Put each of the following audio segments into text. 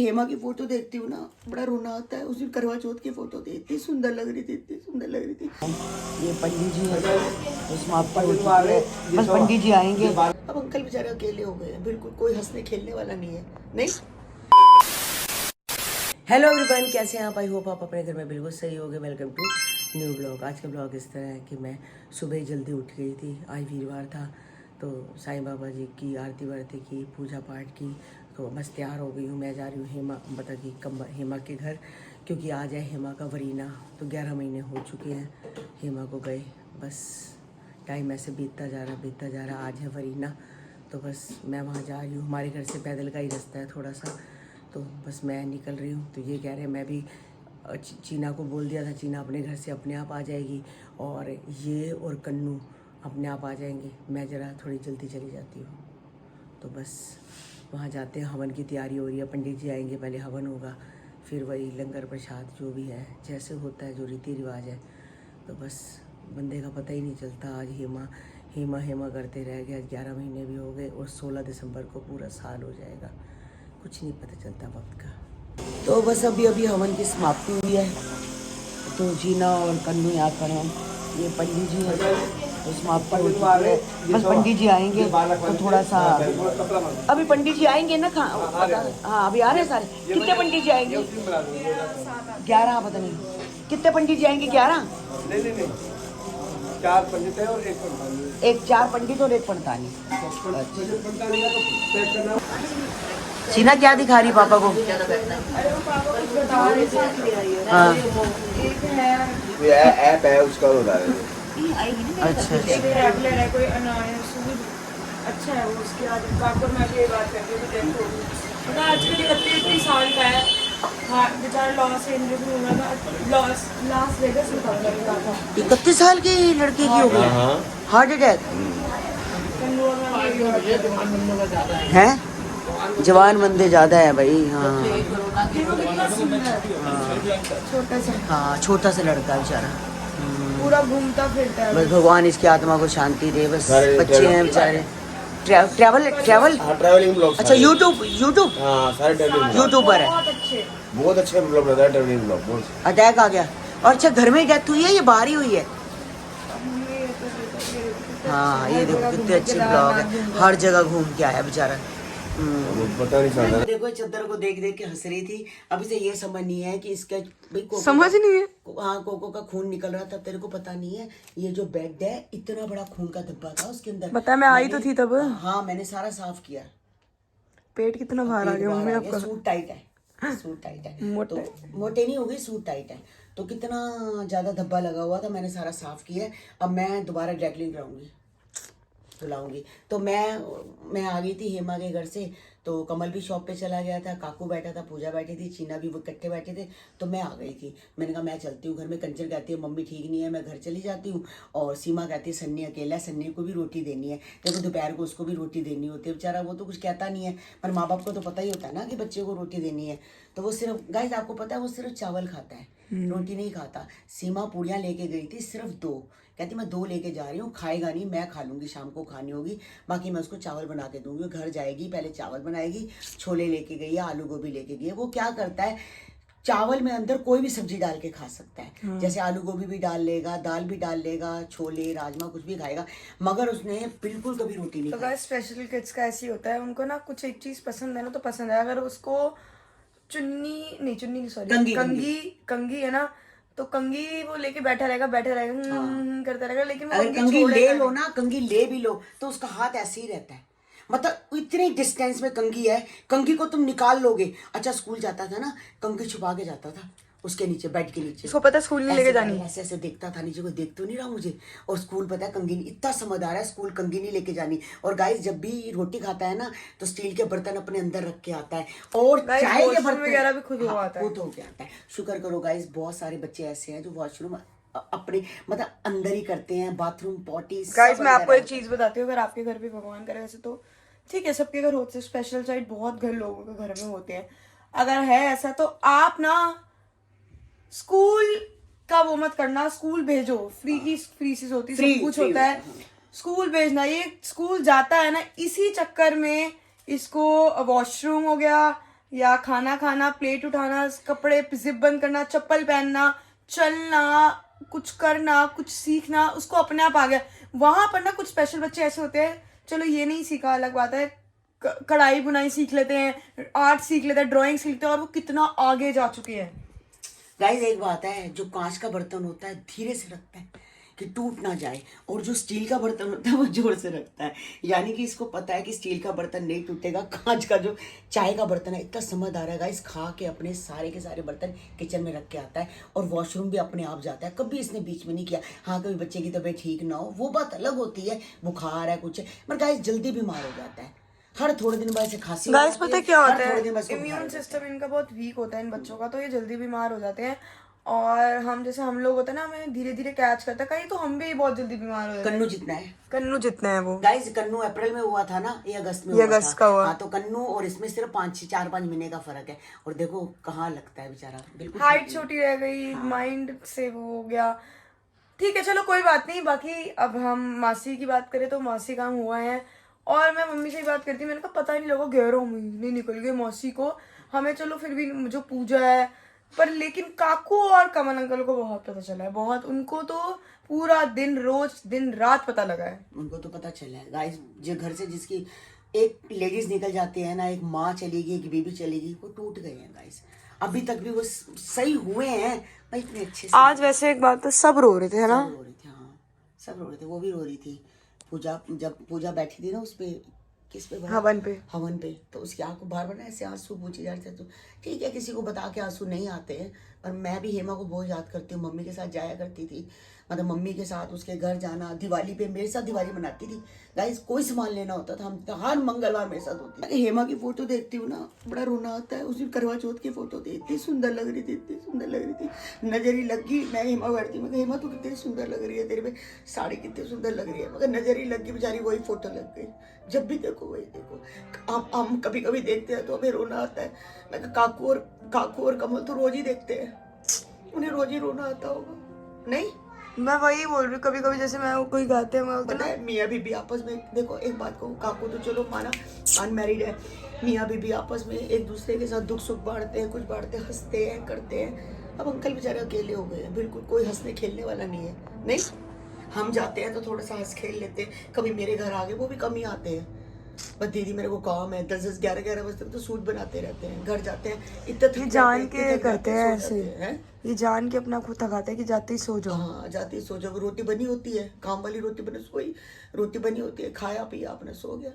हेमा की फोटो देखती हूँ ना, बड़ा रोना आता है। उस दिन करवा चौथ की फोटो थी, इतनी सुंदर लग रही थी, इतनी सुंदर लग रही थी। ये पंडित जी है, बस पंडित जी आएंगे। अब अंकल बेचारे अकेले हो गए हैं, बिल्कुल कोई हंसने खेलने वाला नहीं है। नहीं। हेलो एवरीवन, कैसे हैं आप? आई होप आप अपने घर में बिल्कुल सही होंगे। Welcome to new blog. आज का ब्लॉग इस तरह है कि मैं सुबह ही जल्दी उठ गई थी। आज वीरवार था तो साईं बाबा जी की आरती वारती की, पूजा पाठ की, तो बस तैयार हो गई हूँ। मैं जा रही हूँ हेमा के घर, क्योंकि आज है हेमा का वरीना। तो 11 महीने हो चुके हैं हेमा को गए। बस टाइम ऐसे बीतता जा रहा। आज है वरीना, तो बस मैं वहाँ जा रही हूँ। हमारे घर से पैदल का ही रास्ता है थोड़ा सा, तो बस मैं निकल रही हूँ। तो ये कह रहे हैं, मैं भी चीना को बोल दिया था, चीना अपने घर से अपने आप आ जाएगी और ये और कन्नू अपने आप आ जाएंगे। मैं ज़रा थोड़ी जल्दी चली जाती हूँ। तो बस वहाँ जाते हैं, हवन की तैयारी हो रही है। पंडित जी आएंगे, पहले हवन होगा, फिर वही लंगर प्रसाद जो भी है, जैसे होता है, जो रीति रिवाज है। तो बस बंदे का पता ही नहीं चलता। आज हेमा करते रह गए। आज 11 महीने भी हो गए और 16 दिसंबर को पूरा साल हो जाएगा। कुछ नहीं पता चलता वक्त का। तो बस अभी हवन की समाप्ति हुई है। तो जीना और कन्नू यहाँ पर हैं। ये पंडित जी हैं, तो समाप्ति हो चुकी है। बस पंडित जी आएंगे तो थोड़ा सा, अभी पंडित जी आएंगे ना। हाँ, अभी आ रहे हैं सारे। कितने पंडित जी आएंगे? 11, पता नहीं कितने पंडित जी आएंगे। 11 नहीं, 4 पंडित है और 1 पंडित। एक 4 पंडित और 1 पंडितानी। सीना क्या दिखा रही पापा को? हाँ, ये ऐप है, उसका बता रहे थे। अच्छा। रेगुलर है, कोई अच्छा है वो। उसकी आदत पापा मैं भी ये बात करती हूँ, देखो मतलब आजकल 31 साल का है। हाँ, बेचारा लॉस एंजल्स में हुआ था, लास वेगस में था। 31 साल की लड़के की हो गई हार्ट अटैक है। जवान बंदे ज्यादा है भाई। हाँ हाँ, छोटा सा लड़का बेचारा, पूरा घूमता फिरता है। बस भगवान इसकी आत्मा को शांति दे। बस बच्चे हैं बेचारे। Travelling blog. अच्छा, यूट्यूब हाँ, सारे ट्रैवलिंग यूट्यूबर है। बहुत अच्छे ब्लॉग रहता है, ट्रैवलिंग ब्लॉग बहुत। अटैक आ गया। और अच्छा, घर में डेथ हुई है या बाहर ही हुई है? हाँ, ये देखो कितने अच्छे ब्लॉग है। हर जगह घूम के आया बेचारा। पता नहीं चलता। देखो, चद्दर को देख देख के हंस रही थी। अभी से ये समझ नहीं है कि इसका भाई समझ नहीं है। हाँ, कोको का खून निकल रहा था, तेरे को पता नहीं है। ये जो बेड है, इतना बड़ा खून का धब्बा था उसके अंदर। बता, मैं आई तो थी तब। हाँ, मैंने सारा साफ किया। पेट कितना बाहर आ गया मम्मी आपका? सूट टाइट है। तो मोटे नहीं हो गई, सूट टाइट है। तो कितना ज्यादा धब्बा लगा हुआ था, मैंने सारा साफ किया है। अब मैं दोबारा ड्राई क्लीन कराऊंगी, बुलाऊंगी। तो मैं आ गई थी हेमा के घर से। तो कमल भी शॉप पे चला गया था, काकू बैठा था, पूजा बैठी थी, चीना भी, वो इकट्ठे बैठे थे। तो मैं आ गई थी। मैंने कहा मैं चलती हूँ घर में। कंचन कहती है मम्मी ठीक नहीं है, मैं घर चली जाती हूँ। और सीमा कहती है सन्नी अकेला है, सन्नी को भी रोटी देनी है। देखो दोपहर को उसको भी रोटी देनी होती है, बेचारा वो तो कुछ कहता नहीं है, पर माँ बाप को तो पता ही होता है ना कि बच्चे को रोटी देनी है। तो वो सिर्फ, गाइस आपको पता है, वो सिर्फ चावल खाता है, रोटी नहीं खाता। सीमा पूड़ियाँ लेके गई थी, सिर्फ 2। कहती मैं 2 लेके जा रही हूँ, खाएगा नहीं, मैं खा लूंगी, शाम को खानी होगी, बाकी मैं उसको चावल बना के दूंगी। घर जाएगी, पहले चावल बनाएगी। छोले लेके गई है, आलू गोभी लेके गई है। वो क्या करता है, चावल में अंदर कोई भी सब्जी डाल के खा सकता है। जैसे आलू गोभी भी डाल लेगा, दाल भी डाल लेगा, छोले राजमा कुछ भी खाएगा, मगर उसने बिल्कुल कभी रोटी नहीं खाई। तो स्पेशल किड्स का ऐसे ही होता है, उनको ना कुछ एक चीज पसंद है ना, तो पसंद है। अगर उसको चुन्नी सॉरी कंगी है ना, तो कंगी वो लेके बैठा रहेगा करता रहेगा। लेकिन वो अगर कंगी ले लो ना, कंगी ले भी लो, तो उसका हाथ ऐसे ही रहता है। मतलब इतने डिस्टेंस में कंगी है, कंगी को तुम निकाल लोगे। अच्छा, स्कूल जाता था ना, कंगी छुपा के जाता था उसके नीचे, बेड के नीचे। उसको पता स्कूल नहीं लेके जानी। ऐसे ऐसे देखता था नीचे, को देख तो नहीं रहा मुझे। और स्कूल पता है कंगी, इतना समझदार है, स्कूल कंगी नहीं लेके जानी। और गाइस जब भी रोटी खाता है ना, तो स्टील के बर्तन अपने अंदर रख के आता है। और चाय के बर्तन वगैरह भी खुद आता है। शुक्र करो गाइस, बहुत सारे बच्चे ऐसे हैं जो वॉशरूम अपने मतलब अंदर ही करते हैं, बाथरूम पॉटी। गाइस मैं आपको एक चीज बताती हूँ, अगर आपके घर भी भगवान करे वैसे तो ठीक है, सबके घर होते हैं, स्पेशल साइड बहुत घर लोगों के घर में होते हैं। अगर है ऐसा तो आप ना स्कूल का वो मत करना, स्कूल भेजो। फ्री फीसिस होती है, सब कुछ होता है, स्कूल भेजना। ये स्कूल जाता है ना, इसी चक्कर में इसको वॉशरूम हो गया, या खाना खाना, प्लेट उठाना, कपड़े जिप बंद करना, चप्पल पहनना, चलना, कुछ करना, कुछ सीखना, उसको अपने आप आ गया। वहां पर ना कुछ स्पेशल बच्चे ऐसे होते हैं, चलो ये नहीं सीखा अलग बात है, कढ़ाई बुनाई सीख लेते हैं, आर्ट सीख लेते हैं, ड्राइंग सीख लेते हैं, और वो कितना आगे जा चुके हैं। गाइस एक बात है, जो कांच का बर्तन होता है धीरे से रखता है कि टूट ना जाए, और जो स्टील का बर्तन होता है वो जोर से रखता है। यानी कि इसको पता है कि स्टील का बर्तन नहीं टूटेगा, कांच का जो चाय का बर्तन है, इतना समझदार है गाइस, खा के अपने सारे के सारे बर्तन किचन में रख के आता है, और वॉशरूम भी अपने आप जाता है, कभी इसने बीच में नहीं किया। हाँ, कभी बच्चे की तबीयत ठीक ना हो वो बात अलग होती है, बुखार है कुछ है, पर गाइस जल्दी बीमार हो जाता है, हर थोड़े दिन बाद से खांसी गाइस पता है क्या होता है, इम्यून इम्यून सिस्टम इनका बहुत वीक होता है इन बच्चों का, तो ये जल्दी बीमार हो जाते हैं। और हम जैसे हम लोग होते हैं ना, हमें धीरे धीरे कैच करता है, कहीं तो हम भी बहुत जल्दी बीमार हो जाते हैं। कन्नू जितना है, कन्नू जितना है वो। गाइस कन्नू अप्रैल में हुआ था ना, ये अगस्त में ये हुआ अगस्त था। का हुआ। हाँ, तो कन्नू और इसमें सिर्फ 4-5 महीने का फर्क है, और देखो कहाँ लगता है बेचारा, बिल्कुल हाइट छोटी रह गई, माइंड से वो हो गया। ठीक है चलो कोई बात नहीं। बाकी अब हम मासी की बात करें तो मासी काम हुआ है, और मैं मम्मी से ही बात करती हूँ, मैंने कहा पता ही नहीं लगा 11 महीने निकल गए मौसी को, हमें चलो फिर भी जो पूजा है, पर लेकिन काकू और कमल अंकल को बहुत पता चला है, बहुत, उनको तो पूरा दिन रोज दिन रात पता लगा है। उनको तो पता चला है गाइस, जो घर से जिसकी एक लेडीज निकल जाती है ना, एक माँ चलेगी, एक बीबी चलेगी, वो टूट गए हैं गाइस, अभी तक भी वो सही हुए हैं भाई, इतने अच्छे से। आज वैसे एक बात तो सब रो रहे थे है ना, सब रो रहे थे, हाँ सब रो रहे थे, वो भी रो रही थी। पूजा, जब पूजा बैठी थी ना उस पे, किस पे हवन पे, हवन पे, तो उसकी आंखों बार बार ऐसे आंसू पूछे जा रहे थे। तो ठीक है, किसी को बता के आंसू नहीं आते हैं, पर मैं भी हेमा को बहुत याद करती हूँ, मम्मी के साथ जाया करती थी, मतलब मम्मी के साथ उसके घर जाना, दिवाली पे मेरे साथ दिवाली मनाती थी गाइस, कोई सामान लेना होता था, हम हर मंगलवार मेरे साथ होती थी। हेमा की फोटो देखती हूँ ना, बड़ा रोना आता है। उस दिन करवा चौथ की फोटो थी, इतनी सुंदर लग रही थी, इतनी सुंदर लग रही थी, नजर ही लग गई। मैं हेमा बैठती, मैं हेमा तू कितनी सुंदर लग रही है, तेरे पे साड़ी कितनी सुंदर लग रही है, मगर नजर ही लग गई, बेचारी वही फोटो लग गई। जब भी देखो वही देखो, हम कभी कभी देखते हैं तो हमें रोना आता है। मैं काकू और कमल तो रोज ही देखते हैं, उन्हें रोज ही रोना आता होगा नहीं? मैं वही बोल रही हूँ, कभी कभी जैसे मैं कोई गाते हैं, मैं पता है मियाँ बीबी आपस में, देखो एक बात कहूँ, काकू तो चलो माना अनमैरिड है, मियाँ बीबी आपस में एक दूसरे के साथ दुख सुख बांटते हैं, कुछ बांटते हैं, हंसते हैं, करते हैं। अब अंकल बेचारे अकेले हो गए हैं, बिल्कुल कोई हंसने खेलने वाला नहीं है। नहीं, हम जाते हैं तो थोड़ा सा हंस खेल लेते हैं, कभी मेरे घर आ गए, वो भी कम ही आते हैं, बस दीदी मेरे को काम है, 10-10 11-11 बजे तक तो सूट बनाते रहते हैं, घर जाते हैं इतना जान के करते हैं ऐसे, ये जान के अपना खुद थकाते हैं कि जाते ही सो जाओ। हाँ, जाते ही सो जाओ, रोटी बनी होती है, काम वाली रोटी बनी, सोई रोटी बनी होती है, खाया पिया अपने सो गया।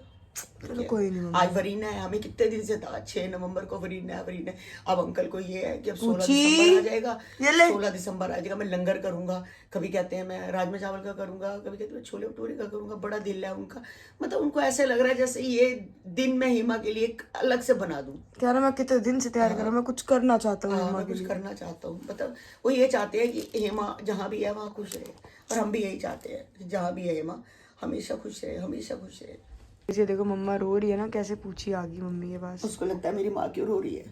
चलो कोई नहीं। आज वरीना है, हमें कितने दिन से था, 6 नवंबर को वरीना है। अब अंकल को ये है कि अब 16 दिसंबर आ जाएगा, 16 दिसंबर आ जाएगा, मैं लंगर करूंगा। कभी कहते हैं मैं राजमा चावल का करूंगा, कभी कहते हैं छोले भटूरे का करूंगा, बड़ा दिल है उनका, मतलब उनको ऐसे लग रहा है जैसे ये दिन मैं हेमा के लिए अलग से बना दूं। क्या ना, मैं कितने दिन से तैयार कर रहा हूँ, मैं कुछ करना चाहता हूँ हेमा के लिए, करना चाहता हूँ, मतलब वो ये चाहते हैं कि हेमा जहाँ भी है वहाँ खुश रहे, और हम भी यही चाहते हैं कि जहाँ भी है हेमा हमेशा खुश रहे, हमेशा खुश रहे। इसे देखो मम्मा रो रही है ना, कैसे पूछी आ गई मम्मी के पास, उसको लगता है मेरी माँ क्यों रो रही है,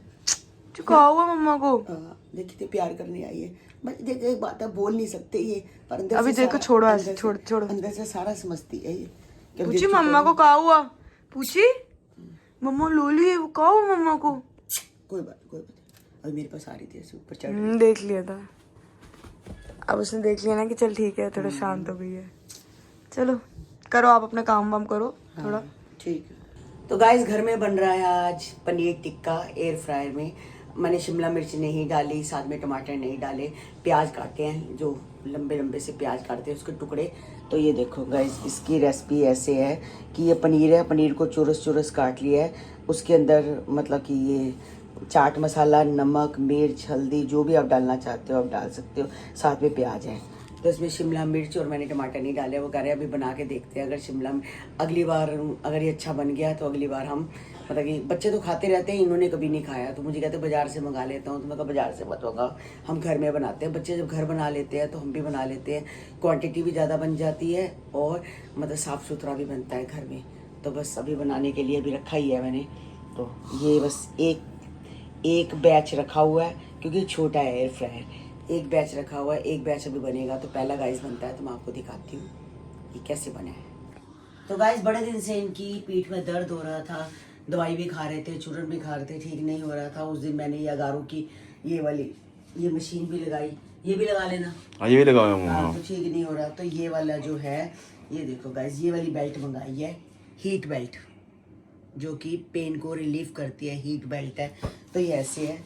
चुका हुआ मम्मा को। देखी थी प्यार करने आई है, बस देखो एक बात है, बोल नहीं सकते ये, पर अंदर अभी से देखो, सारा- छोड़ो अंदर ऐसे, से- छोड़ो। अंदर से सारा समझती है ये। कभी पूछी देखी मम्मा तो- को कहा हुआ, पूछी मम्मा लोली है, वो कहा हुआ मम्मा को। कोई बात अभी मेरे पास आ रही थी ऐसे ऊपर चढ़, देख लिया था, अब उसने देख लिया ना कि चल ठीक है, थोड़ा शांत हो गई है। चलो करो आप अपना काम वाम करो थोड़ा। ठीक है। तो गाइस घर में बन रहा है आज पनीर टिक्का एयर फ्रायर में। मैंने शिमला मिर्च नहीं डाली, साथ में टमाटर नहीं डाले, प्याज काटे हैं, जो लंबे लंबे से प्याज काटते हैं उसके टुकड़े। तो ये देखो गाइस, इसकी रेसिपी ऐसे है कि ये पनीर है, पनीर को चौरस चौरस काट लिया है, उसके अंदर मतलब कि ये चाट मसाला, नमक, मिर्च, हल्दी, जो भी आप डालना चाहते हो आप डाल सकते हो, साथ में प्याज है। तो इसमें शिमला मिर्च और मैंने टमाटर नहीं डाले, वो कह रहे हैं अभी बना के देखते हैं, अगर अगली बार अगर ये अच्छा बन गया तो अगली बार हम, मतलब कि बच्चे तो खाते रहते हैं, इन्होंने कभी नहीं खाया, तो मुझे कहते बाजार से मंगा लेता हूँ, तो मैं कहा बाजार से मत मंगाओ, हम घर में बनाते हैं। बच्चे जब घर बना लेते हैं तो हम भी बना लेते हैं, क्वांटिटी भी ज़्यादा बन जाती है और मतलब साफ़ सुथरा भी बनता है घर में। तो बस अभी बनाने के लिए भी रखा ही है मैंने, तो ये बस एक बैच रखा हुआ है क्योंकि छोटा है एयर फ्रायर, एक बैच रखा हुआ है, एक बैच अभी बनेगा। तो पहला गाइस बनता है, तो मैं आपको दिखाती हूँ ये कैसे बना है। तो गाइस बड़े दिन से इनकी पीठ में दर्द हो रहा था, दवाई भी खा रहे थे, चूरन भी खा रहे थे, ठीक नहीं हो रहा था। उस दिन मैंने ये अगारो की ये वाली ये मशीन भी लगाई, ये भी लगा लेना। हाँ ये भी लगाया हूँ। हाँ, तो ठीक नहीं हो रहा तो ये वाला जो है ये देखो गाइस, ये वाली बेल्ट मंगाई है, हीट बेल्ट, जो कि पेन को रिलीफ करती है, हीट बेल्ट है। तो ये ऐसे है,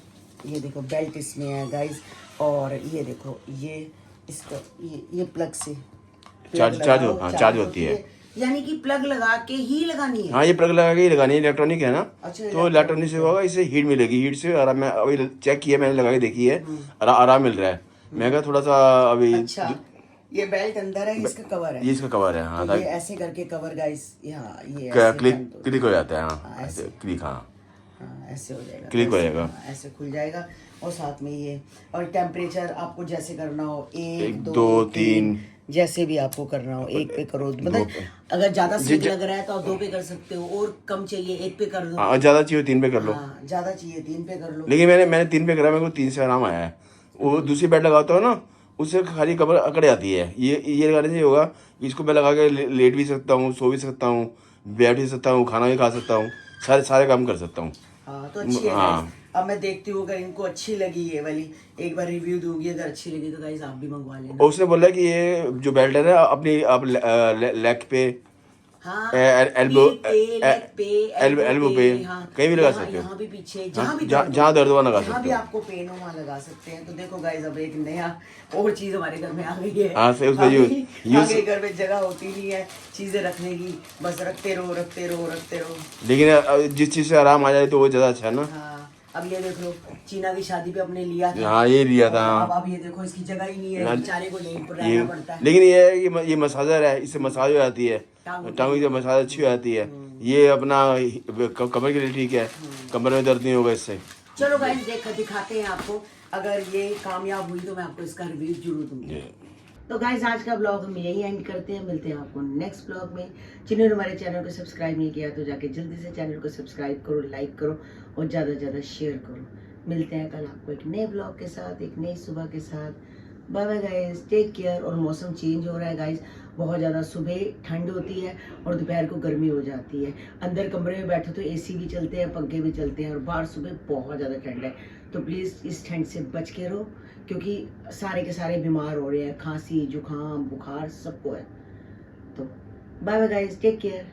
ये देखो बेल्ट इसमें है गाइस। और ये देखो ये इसका ये प्लग से चार्ज होती है, यानी कि प्लग लगा के ही लगानी है। हाँ ये प्लग लगा के ही लगानी है, इलेक्ट्रॉनिक है ना। अच्छा, तो इलेक्ट्रॉनिक से होगा, इससे हीट मिलेगी, हीट से आराम। मैं अभी चेक किया, मैंने लगा के देखी है, आराम मिल रहा है। मैं कहा थोड़ा सा अभी अच्छा, ये बेल्ट अंदर है, इसका कवर है, ये इसका कवर है। हाँ तो ये ऐसे करके कवर गाइस, यहाँ ये क्लिक हो जाता है। हाँ ऐसे क्लिक, हाँ ऐसे हो जाएगा, क्लिक हो जाएगा, ऐसे खुल जाएगा। और साथ में ये और टेम्परेचर आपको जैसे करना हो, 1 2 3 जैसे भी आपको करना हो 1 पे करो। मतलब अगर ज्यादा सीख लग रहा है तो आप 2 पे कर सकते हो, और कम चाहिए 1 पे कर दो। हाँ ज्यादा चाहिए 3 पे कर लो। हाँ, ज्यादा चाहिए 3 पे कर लो। लेकिन मैंने 3 पे करा, मेरे को 3 से आराम आया है। वो दूसरी बेड लगाता हो ना, उससे खाली कमर अकड़ जाती है। ये लगाने से होगा, इसको मैं लगा के लेट भी सकता हूँ, सो भी सकता हूँ, बैठ भी सकता हूँ, खाना भी खा सकता हूँ, सारे काम कर सकता हूँ। हाँ तो अच्छी है हाँ। अब मैं देखती हूँ, अगर इनको अच्छी लगी ये वाली, एक बार रिव्यू दूंगी, अगर अच्छी लगी तो गाइस आप भी मंगवा लेना। उसने बोला कि ये जो बेल्ट है ना, अपनी आप लेग पे, हाँ, एल्बो पे, हाँ, कहीं भी लगा सकते हो। यहाँ भी पीछे, जहाँ भी जहाँ दर्द हुआ लगा जहाँ सकते भी हो। आपको पेन हो वहाँ लगा सकते हैं। तो देखो गाइस, अब एक नया और चीज हमारे घर में आ गई है। हाँ, फिर उसको आगे घर में जगह होती नहीं है चीजें रखने की, बस रखते रहो। लेकिन जिस चीज से आराम आ जाए तो वो ज्यादा अच्छा है ना। हाँ, अब ये देख लो, चीना की शादी पे अपने लिया था। हाँ ये लिया था। अब ये देखो, इसकी जगह ही नहीं है, बेचारे को यहीं पर रहना पड़ता है। लेकिन ये है कि ये मसाजर है, इससे मसाज हो जाती है, टांगों की मसाज अच्छी हो जाती है। ये अपना कमर के लिए ठीक है, कमर में दर्द नहीं होगा इससे। चलो गाइस दिखाते हैं आपको, अगर ये कामयाब हुई तो मैं आपको इसका रिव्यू जरूर दूंगी। तो गाइस आज का ब्लॉग हम यही एंड करते हैं, मिलते हैं आपको नेक्स्ट ब्लॉग में। जिन्होंने हमारे चैनल को सब्सक्राइब नहीं किया तो जाके जल्दी से चैनल को सब्सक्राइब करो, लाइक करो और ज़्यादा से ज़्यादा शेयर करो। मिलते हैं कल आपको एक नए ब्लॉग के साथ, एक नई सुबह के साथ। Bye bye guys, take care. और मौसम चेंज हो रहा है गाइस, बहुत ज़्यादा सुबह ठंड होती है और दोपहर को गर्मी हो जाती है। अंदर कमरे में बैठो तो एसी भी चलते हैं, पंखे भी चलते हैं, और बाहर सुबह बहुत ज़्यादा ठंड है। तो प्लीज़ इस ठंड से बच के रहो, क्योंकि सारे के सारे बीमार हो रहे हैं, खांसी जुकाम बुखार सबको है। तो bye bye guys, take care.